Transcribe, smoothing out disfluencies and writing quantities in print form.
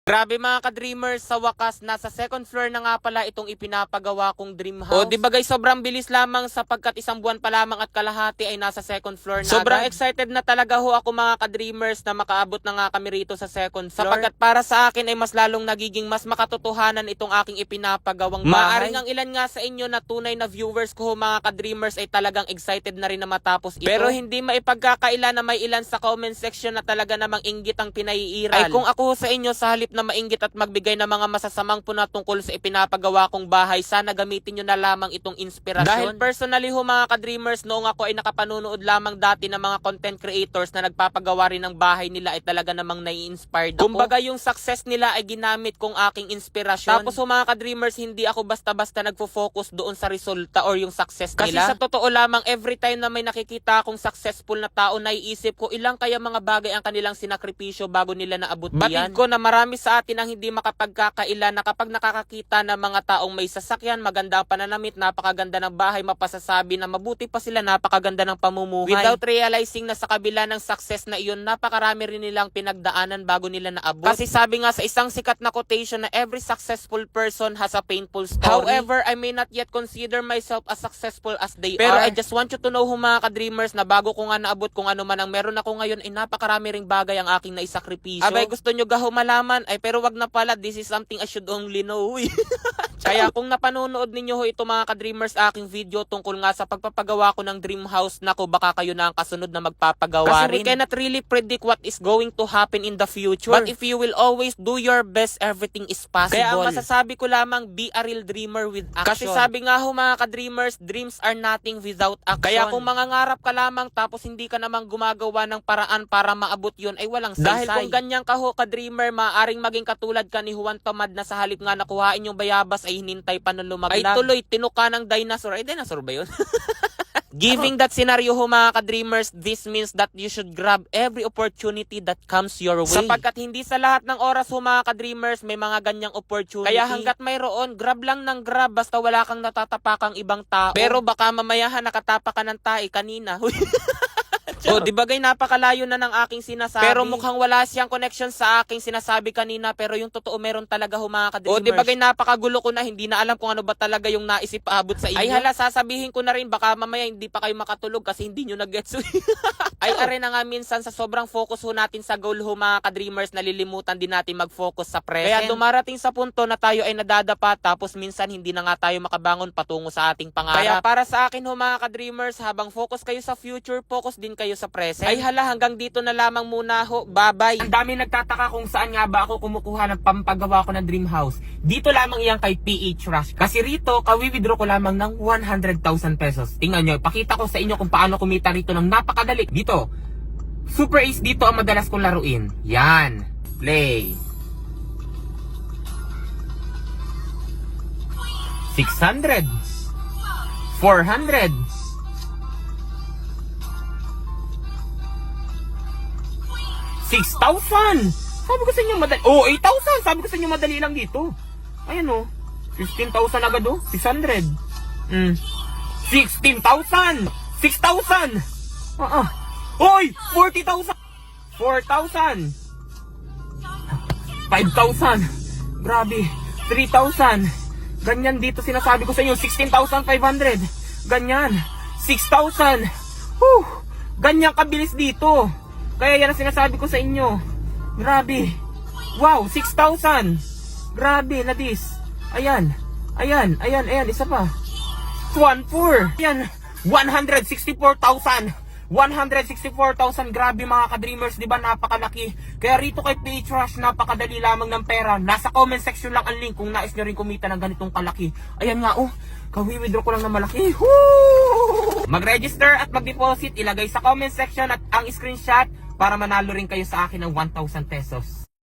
Grabe mga ka-dreamers, sa wakas, nasa second floor na nga pala itong ipinapagawa kong dream house. O di ba guys, sobrang bilis lamang sapagkat isang buwan pa lamang at kalahati ay nasa second floor na sobrang agad. Excited na talaga ho ako mga ka-dreamers na makaabot na nga kami rito sa second floor. Sapagkat para sa akin ay mas lalong nagiging mas makatotohanan itong aking ipinapagawang bahay. Maaring ang ilan nga sa inyo na tunay na viewers ko ho mga ka-dreamers ay talagang excited na rin na matapos ito. Pero hindi maipagkakaila na may ilan sa comment section na talaga namang inggit ang pinaiiral. Ay kung ako sa inyo sa halip na mainggit at magbigay ng mga masasamang puna tungkol sa ipinapagawa kong bahay, sana gamitin nyo na lamang itong inspirasyon. Dahil personally ho mga ka-dreamers, noong ako ay nakapanunood lamang dati ng mga content creators na nagpapagawa rin ng bahay nila ay talaga namang nai-inspired ako. Kumbaga yung success nila ay ginamit kong aking inspirasyon. Tapos ho mga ka-dreamers, hindi ako basta-basta nagfo-focus doon sa resulta or yung success nila. Kasi sa totoo lamang, every time na may nakikita akong successful na tao, naiisip ko ilang kaya mga bagay ang kanilang sinakripisyo bago nila naabot yan. Batid ko na marami sa atin ang hindi makapagkakaila na kapag nakakakita ng mga taong may sasakyan, maganda ang pananamit, napakaganda ng bahay, mapasasabi na mabuti pa sila, napakaganda ng pamumuhay. Without realizing na sa kabila ng success na iyon, napakarami rin nilang pinagdaanan bago nila naabot. Kasi sabi nga sa isang sikat na quotation na every successful person has a painful story. However, I may not yet consider myself as successful as they are. Pero I just want you to know mga ka-dreamers na bago ko nga naabot kung ano man ang meron ako ngayon, ay napakarami ring bagay ang aking naisakripisyo. Abay, gusto nyo gaho malaman, ay pero wag na pala, this is something I should only know. Kaya kung napanonood ninyo ho ito mga ka-dreamers aking video tungkol nga sa pagpapagawa ko ng dream house, nako baka kayo na ang kasunod na magpapagawa rin. Kasi we cannot really predict what is going to happen in the future. But if you will always do your best, everything is possible. Kaya ang masasabi ko lamang, be a real dreamer with action. Kasi sabi nga ho mga ka-dreamers, dreams are nothing without action. Kaya kung mangangarap ka lamang tapos hindi ka namang gumagawa ng paraan para maabot yun, ay walang saysay. Dahil kung ganyan ka ho ka-dreamer, maaring maging katulad ka ni Juan Tamad na sa halip nga nakuhain yung bayabas ay hinintay pa na lumaglag. Ay tuloy, tinuka ng dinosaur. Ay dinosaur ba yun? Giving that scenario ho mga ka-dreamers, this means that you should grab every opportunity that comes your way. Sapagkat hindi sa lahat ng oras ho mga ka-dreamers may mga ganyang opportunity. Kaya hanggat mayroon, grab lang ng grab basta wala kang natatapakang ibang tao. Pero baka mamayahan nakatapak ka ng tae kanina. O, di bagay napakalayo na ng aking sinasabi. Pero mukhang wala siyang connection sa aking sinasabi kanina. Pero yung totoo meron talaga ho mga ka-dreamers. O, di bagay napakagulo ko na, hindi na alam kung ano ba talaga yung naisip paabot sa inyo. Ay hala, sasabihin ko na rin, baka mamaya hindi pa kayo makatulog kasi hindi nyo nag-gets. Ay are na nga minsan sa sobrang focus ho natin sa goal ho mga ka-dreamers, nalilimutan din natin mag-focus sa present. Kaya dumarating sa punto na tayo ay nadadapa tapos minsan hindi na nga tayo makabangon patungo sa ating pangarap. Kaya para sa akin ho mga ka-dreamers, habang focus kayo sa future, focus din kayo sa present. Ay hala, hanggang dito na lamang muna ho. Bye-bye. Ang dami nagtataka kung saan nga ba ako kumukuha ng pampagawa ko ng dream house. Dito lamang iyan kay PH Rush. Kasi rito, kawi-withdraw ko lamang ng 100,000 pesos. Tingnan nyo, pakita ko sa inyo kung paano kumita rito ng napakadali. Dito, Super Ace dito ang madalas kong laruin. Yan. Play. 600. 400. 6,000! Sabi ko sa inyo madali. Oh, 8,000! Sabi ko sa inyo madali lang dito. Ayan oh. 15,000 agad oh. 600. 16,000! 6,000! Hoy! 40,000! 4,000! 5,000! Grabe. 3,000! Ganyan dito sinasabi ko sa inyo. 16,500! Ganyan. 6,000! Ganyan kabilis dito. Kaya yan ang sinasabi ko sa inyo. Grabe. Wow, 6,000. Grabe, nadis. Ayan. Ayan, ayan, ayan. Isa pa. 1,400. Ayan. 164,000. 164,000. Grabe mga ka-dreamers. Diba napakalaki? Kaya rito kay PH Rush, napakadali lamang ng pera. Nasa comment section lang ang link kung nais nyo rin kumita ng ganitong kalaki. Ayan nga oh. Kawi-withdraw ko lang na malaki. Mag-register at mag-deposit. Ilagay sa comment section at ang screenshot para manalo rin kayo sa akin ng 1,000 pesos.